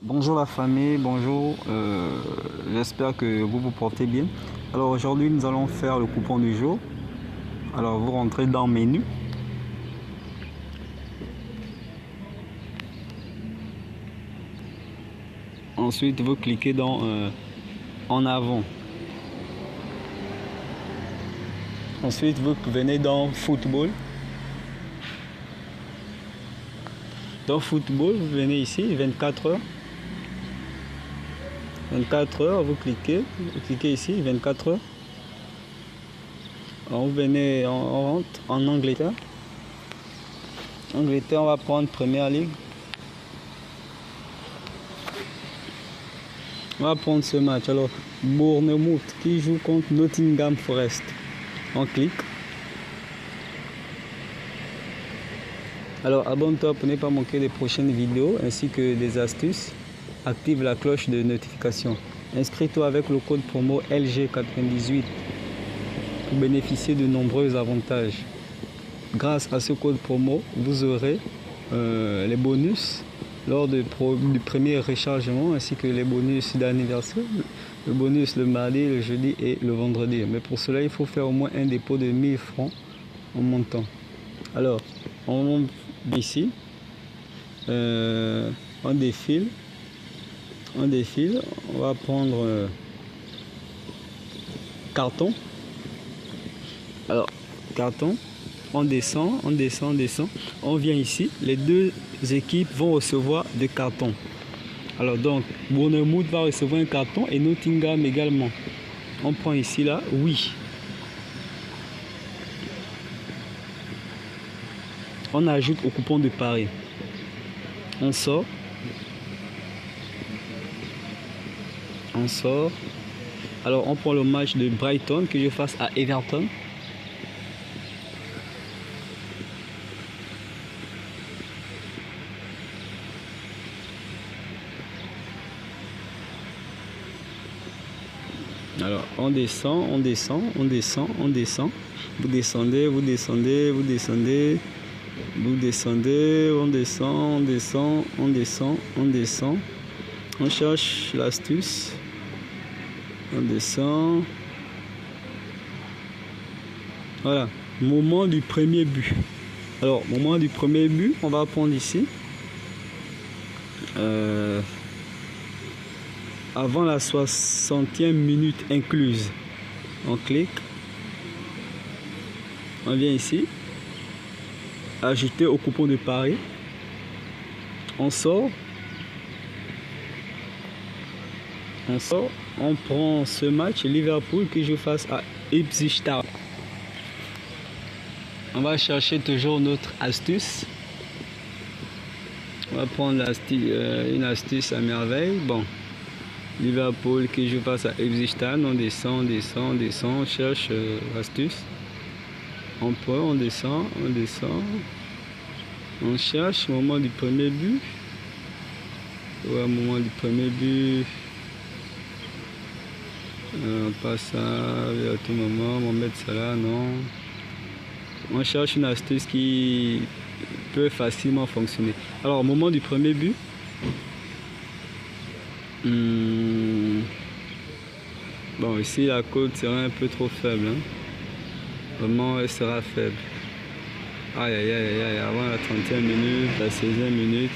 Bonjour la famille, bonjour, j'espère que vous vous portez bien. Alors aujourd'hui nous allons faire le coupon du jour. Alors vous rentrez dans menu. Ensuite vous cliquez dans en avant. Ensuite vous venez dans football. Dans football vous venez ici 24 heures. 24 heures, vous cliquez ici, 24 heures. Alors, vous venez, on rentre en Angleterre. Angleterre, on va prendre Première Ligue. On va prendre ce match. Alors, Bournemouth qui joue contre Nottingham Forest. On clique. Alors, abonne-toi pour ne pas manquer les prochaines vidéos ainsi que des astuces. Active la cloche de notification. Inscris-toi avec le code promo LG98 pour bénéficier de nombreux avantages. Grâce à ce code promo, vous aurez les bonus lors du premier rechargement ainsi que les bonus d'anniversaire, le bonus le mardi, le jeudi et le vendredi. Mais pour cela, il faut faire au moins un dépôt de 1000 francs en montant. Alors, on monte ici, on défile. On va prendre carton. Alors, carton, on descend. On vient ici. Les deux équipes vont recevoir des cartons. Alors, donc, Bournemouth va recevoir un carton et Nottingham également. On prend ici, là, oui. On ajoute au coupon de pari. On sort. Alors on prend le match de Brighton que je fasse à Everton. Alors on descend. Vous descendez, on descend. On cherche l'astuce. On descend. Voilà, moment du premier but. Alors, moment du premier but, on va prendre ici. Avant la 60e minute incluse. On clique. On vient ici. Ajouter au coupon de pari. On sort. On prend ce match Liverpool que je fasse à Ipswich Town. On va chercher toujours notre astuce. On va prendre une astuce à merveille. Bon, Liverpool que je fasse à Ipswich Town. On descend, on cherche l'astuce. On prend, on descend. On cherche au moment du premier but. Ouais, au moment du premier but. Pas ça, à tout moment, Mohamed Salah, non. On cherche une astuce qui peut facilement fonctionner. Alors, au moment du premier but, bon, ici la cote sera un peu trop faible. Hein. Vraiment, elle sera faible. Aïe, avant la 30e minute, la 16e minute,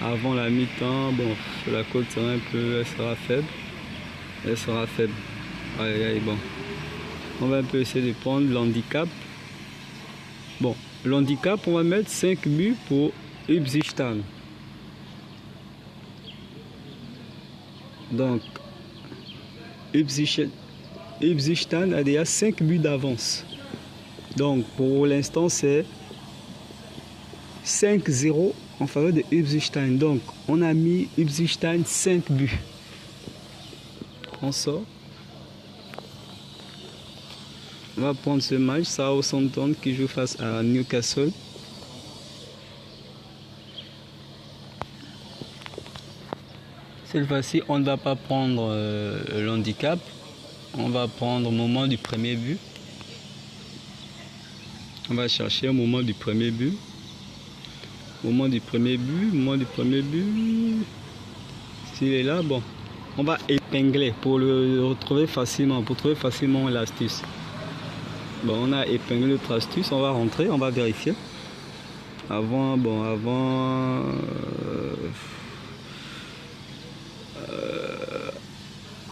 avant la mi-temps, bon, la cote sera elle sera faible. Bon. On va un peu essayer de prendre l'handicap. Bon, l'handicap, on va mettre 5 buts pour Ipswich Town. Donc, Ipswich Town a déjà 5 buts d'avance. Donc, pour l'instant, c'est 5-0 en faveur de Ipswich Town. Donc, on a mis Ipswich Town 5 buts. On sort. On va prendre ce match, Southampton qui joue face à Newcastle. Cette fois-ci, on ne va pas prendre l'handicap. On va prendre au moment du premier but. On va chercher au moment du premier but. s'il est là, bon, on va épingler pour le retrouver facilement, pour trouver facilement l'astuce. Bon, on a épinglé notre astuce, on va rentrer, on va vérifier. On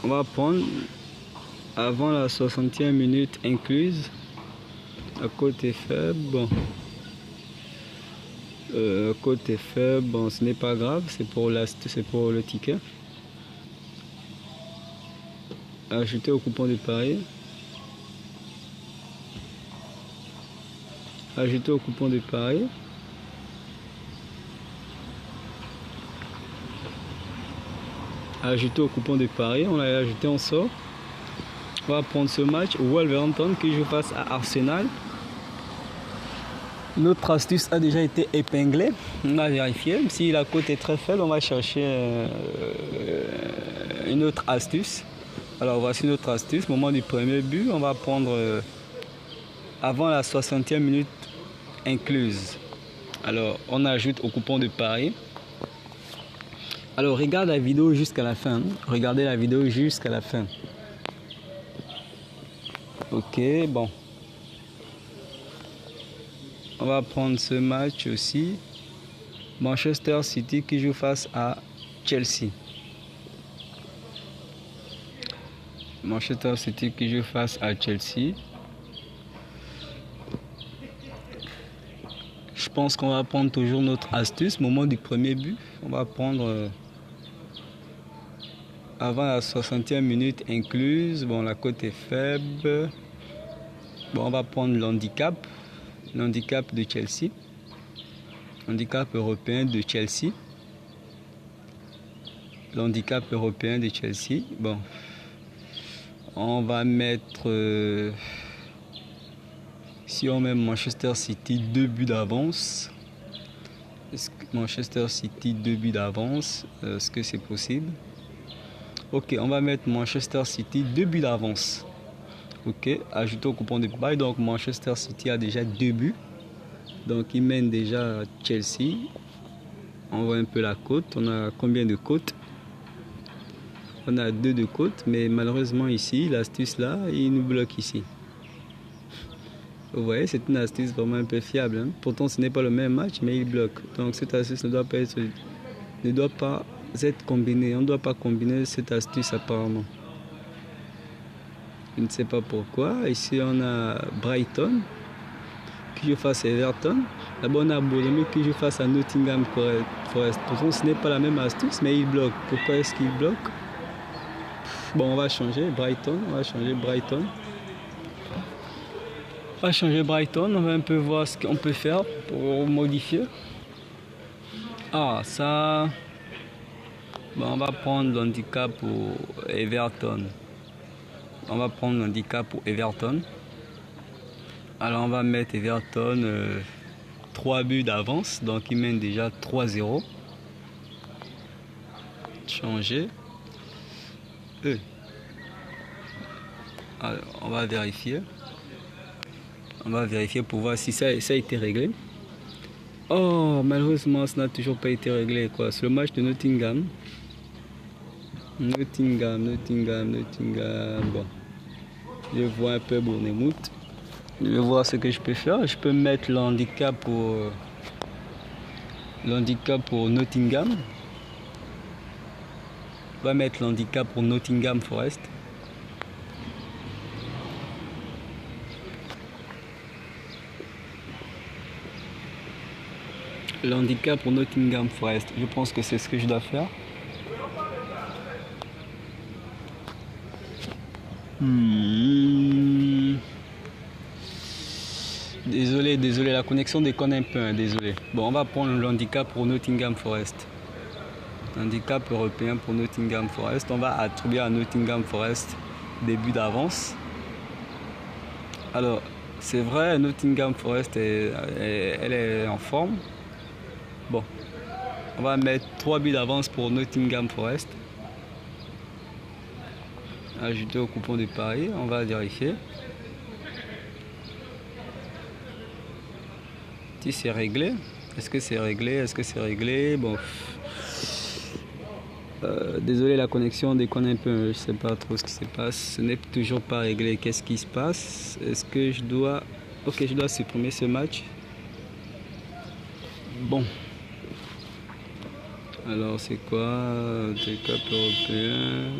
va prendre avant la 60e minute incluse. La cote est faible, bon. Cote est faible, bon, ce n'est pas grave, c'est pour le ticket. Ajouter au coupon de pari. Ajouter au coupon de pari. Ajouter au coupon de pari, on l'a ajouté, on sort. On va prendre ce match Wolverhampton qui joue face à Arsenal. Notre astuce a déjà été épinglée. On a vérifié. Si la cote est très faible, on va chercher une autre astuce. Alors voici notre astuce. Moment du premier but, on va prendre avant la 60e minute incluse. Alors on ajoute au coupon de pari. Alors regarde la vidéo jusqu'à la fin. Regardez la vidéo jusqu'à la fin. Ok, bon. On va prendre ce match aussi. Manchester City qui joue face à Chelsea. Manchester City qui joue face à Chelsea. Je pense qu'on va prendre toujours notre astuce. Moment du premier but. On va prendre avant la 60e minute incluse. Bon, la cote est faible. Bon, on va prendre l'handicap. L'handicap de Chelsea. Handicap européen de Chelsea. L'handicap européen de Chelsea. Bon. On va mettre... si on met Manchester City 2 buts d'avance. Manchester City 2 buts d'avance. Est-ce que c'est possible? Ok, on va mettre Manchester City 2 buts d'avance. Ok, ajouter au coupon de pari. Donc Manchester City a déjà 2 buts. Donc il mène déjà Chelsea. On voit un peu la cote. On a combien de cotes? On a 2 de cotes. Mais malheureusement ici, l'astuce là, il nous bloque ici. Vous voyez, c'est une astuce vraiment un peu fiable. Hein? Pourtant ce n'est pas le même match, mais il bloque. Donc cette astuce ne doit pas être combinée. On ne doit pas combiner cette astuce apparemment. Je ne sais pas pourquoi. Ici, on a Brighton qui joue face à Everton. Là-bas, on a Bournemouth qui joue face à Nottingham Forest. Pourtant, ce n'est pas la même astuce, mais il bloque. Pourquoi est-ce qu'il bloque? Bon, on va changer Brighton. On va changer Brighton. On va changer Brighton. On va un peu voir ce qu'on peut faire pour modifier. Ah, ça... Bon, on va prendre l'handicap pour Everton. On va prendre l'handicap pour Everton. Alors on va mettre Everton 3 buts d'avance. Donc il mène déjà 3-0. Changer. Alors, on va vérifier. On va vérifier pour voir si ça a été réglé. Oh, malheureusement, ça n'a toujours pas été réglé. C'est le match de Nottingham. Nottingham. Bon. Je vois un peu Bournemouth. Je vais voir ce que je peux faire. Je peux mettre l'handicap pour Nottingham. On va mettre l'handicap pour Nottingham Forest. L'handicap pour Nottingham Forest. Je pense que c'est ce que je dois faire. Désolé, la connexion déconne un peu, hein, désolé. Bon, on va prendre l'handicap pour Nottingham Forest. Handicap européen pour Nottingham Forest. On va attribuer à Nottingham Forest des buts d'avance. Alors, c'est vrai, Nottingham Forest, elle est en forme. Bon, on va mettre 3 buts d'avance pour Nottingham Forest. Ajouter au coupon de pari, on va vérifier. Si c'est réglé, est-ce que c'est réglé? Bon, Désolé, la connexion déconne un peu, je sais pas trop ce qui se passe. Ce n'est toujours pas réglé. Qu'est-ce qui se passe? Est-ce que je dois... Ok, je dois supprimer ce match. Bon. Alors c'est quoi? Des Cup européens.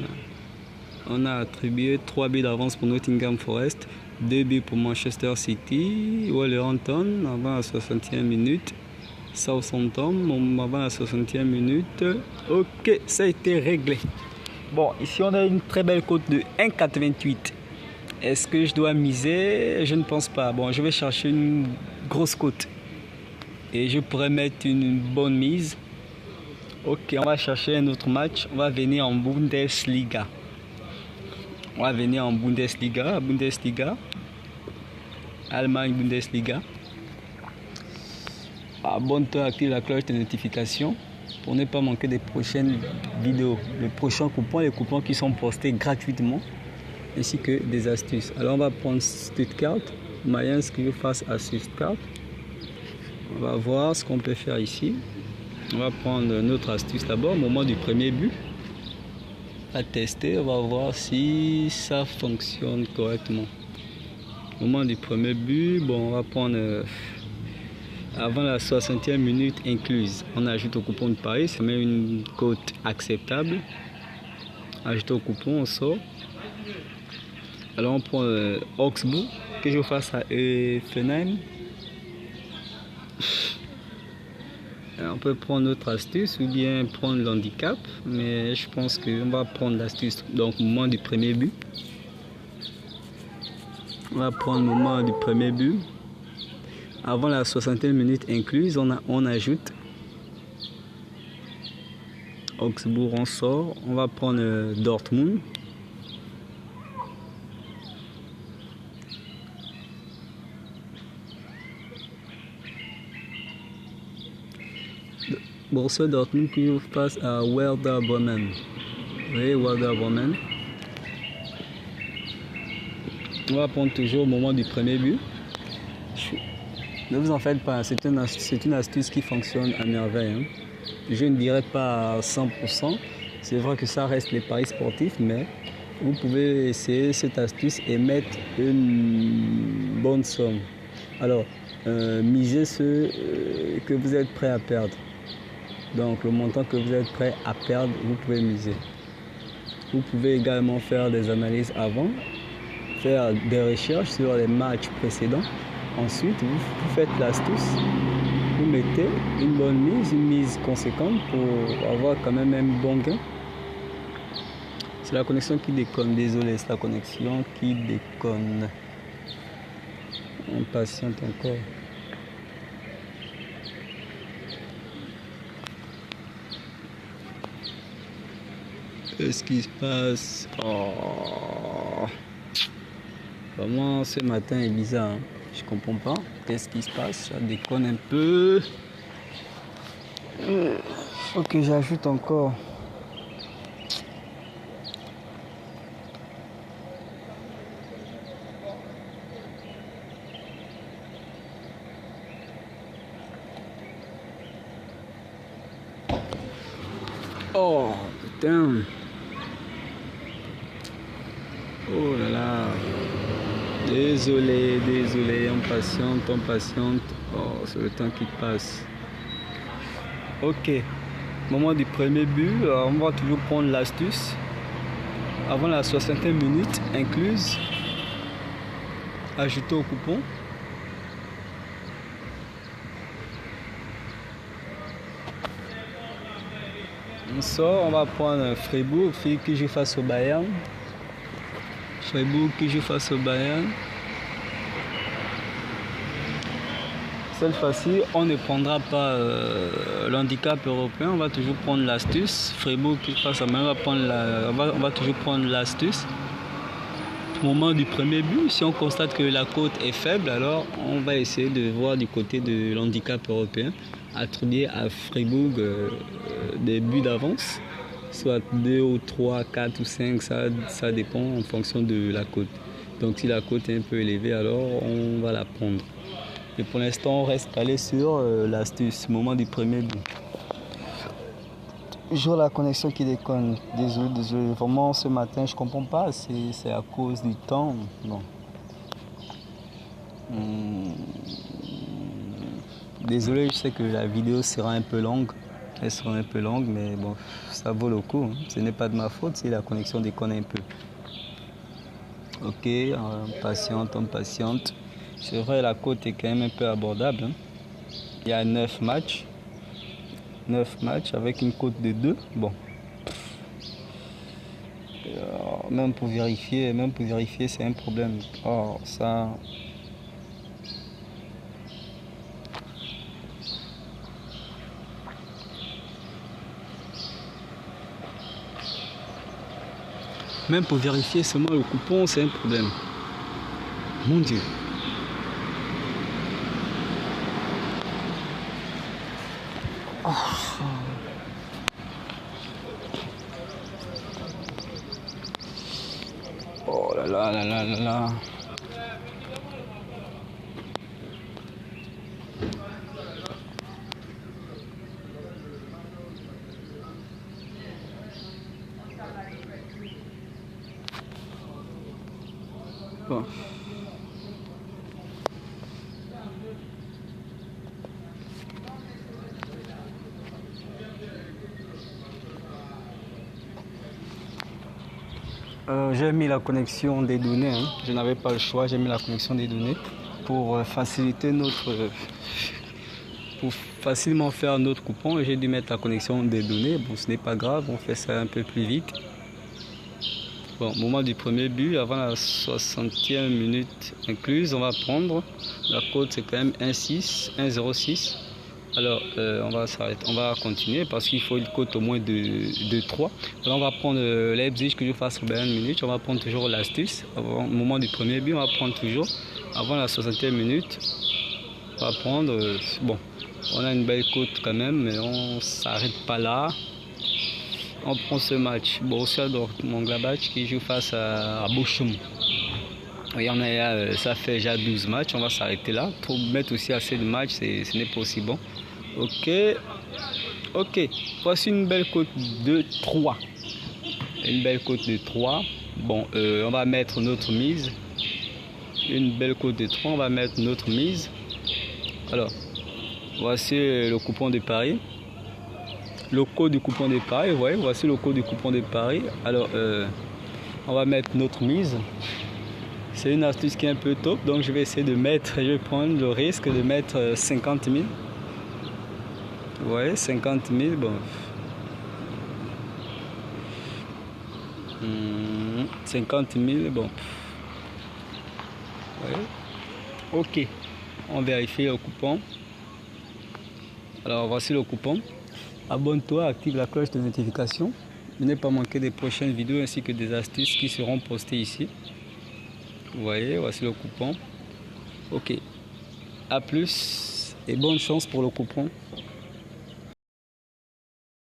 On a attribué 3 buts d'avance pour Nottingham Forest, 2 buts pour Manchester City, Wolverhampton avant la 60e minute, Southampton avant la 60e minute. Ok, ça a été réglé. Bon, ici on a une très belle cote de 1,88. Est-ce que je dois miser? Je ne pense pas. Bon, je vais chercher une grosse cote. Et je pourrais mettre une bonne mise. Ok, on va chercher un autre match. On va venir en Bundesliga. On va venir en Bundesliga. Allemagne Bundesliga. Abonne-toi, active la cloche de notification pour ne pas manquer des prochaines vidéos. Les prochains coupons, les coupons qui sont postés gratuitement, ainsi que des astuces. Alors on va prendre Stuttgart, Mayence qui face à Stuttgart. On va voir ce qu'on peut faire ici. On va prendre notre astuce d'abord, au moment du premier but. À tester, on va voir si ça fonctionne correctement. Au moment du premier but, bon, on va prendre avant la 60e minute incluse. On ajoute au coupon de Paris, ça met une cote acceptable. Ajoute au coupon, on sort. Alors on prend Augsbourg, que je fasse à Effenheim. On peut prendre notre astuce ou bien prendre l'handicap, mais je pense qu'on va prendre l'astuce. Donc au moment du premier but, on va prendre le moment du premier but. Avant la 60e minute incluse, on ajoute Augsbourg, on sort. On va prendre Dortmund. Borussia Dortmund qui passe à Werder Bremen. Oui, Werder Bremen. On va prendre toujours au moment du premier but. Ne vous en faites pas, c'est une astuce qui fonctionne à merveille. Hein. Je ne dirais pas à 100%. C'est vrai que ça reste les paris sportifs, mais vous pouvez essayer cette astuce et mettre une bonne somme. Alors, misez ce que vous êtes prêt à perdre. Donc, le montant que vous êtes prêt à perdre, vous pouvez miser. Vous pouvez également faire des analyses avant, faire des recherches sur les matchs précédents. Ensuite, vous faites l'astuce, vous mettez une bonne mise, une mise conséquente pour avoir quand même un bon gain. C'est la connexion qui déconne, désolé, c'est la connexion qui déconne. On patiente encore. Qu'est-ce qui se passe? Oh. Vraiment, ce matin est bizarre. Hein? Je comprends pas. Qu'est-ce qui se passe? Ça déconne un peu. Faut que j'ajoute encore. Oh, putain. Oh là là. Désolé, on patiente. Oh, c'est le temps qui passe. Ok. Moment du premier but, on va toujours prendre l'astuce. Avant la 60e minute incluse. Ajouter au coupon. On sort, on va prendre Fribourg, qui joue face au Bayern. Cette fois-ci, on ne prendra pas l'handicap européen, on va toujours prendre l'astuce. Fribourg qui passe à main, on va toujours prendre l'astuce. Au moment du premier but, si on constate que la cote est faible, alors on va essayer de voir du côté de l'handicap européen, attribuer à Fribourg des buts d'avance, soit 2 ou 3, 4 ou 5, ça dépend en fonction de la cote. Donc si la cote est un peu élevée, alors on va la prendre. Et pour l'instant, on reste calé sur l'astuce, moment du premier but. toujours la connexion qui déconne. Désolé. Vraiment, ce matin, je comprends pas. C'est à cause du temps. Bon. Désolé, je sais que la vidéo sera un peu longue. Elle sera un peu longue, mais bon, ça vaut le coup. Ce n'est pas de ma faute si la connexion déconne un peu. Ok, on patiente. C'est vrai, la cote est quand même un peu abordable. Il y a 9 matchs. 9 matchs avec une cote de 2. Bon. Même pour vérifier, c'est un problème. Oh, ça. Même pour vérifier seulement le coupon, c'est un problème. Mon Dieu. Oh là là là là là là. Bon. J'ai mis la connexion des données, je n'avais pas le choix, j'ai mis la connexion des données pour faciliter pour facilement faire notre coupon. J'ai dû mettre la connexion des données. Bon, ce n'est pas grave, on fait ça un peu plus vite. Bon, moment du premier but, avant la 60e minute incluse, on va prendre la cote, c'est quand même 1,06. Alors, on va s'arrêter, on va continuer parce qu'il faut une cote au moins de 3. Alors, on va prendre Leipzig que je fasse au Bayern Munich. On va prendre toujours l'astuce. Au moment du premier but, on va prendre toujours avant la 60e minute. On va prendre, bon, on a une belle cote quand même, mais on ne s'arrête pas là. On prend ce match. Borussia Dortmund qui joue face à Bochum. Et on est, ça fait déjà 12 matchs. On va s'arrêter là. Pour mettre aussi assez de matchs, ce n'est pas aussi bon. Ok. Voici une belle cote de 3. Une belle cote de 3. Bon, on va mettre notre mise. Une belle cote de 3. On va mettre notre mise. Alors, voici le coupon de Paris. Le code du coupon de Paris, ouais, voici le code du coupon de Paris. Alors, on va mettre notre mise. C'est une astuce qui est un peu top, donc je vais essayer de mettre, je vais prendre le risque de mettre 50 000. Ouais, 50 000, bon. 50 000, bon. Ouais. Ok, on vérifie le coupon. Alors, voici le coupon. Abonne-toi, active la cloche de notification. Ne pas manquer des prochaines vidéos ainsi que des astuces qui seront postées ici. Vous voyez, voici le coupon. Ok. A plus et bonne chance pour le coupon.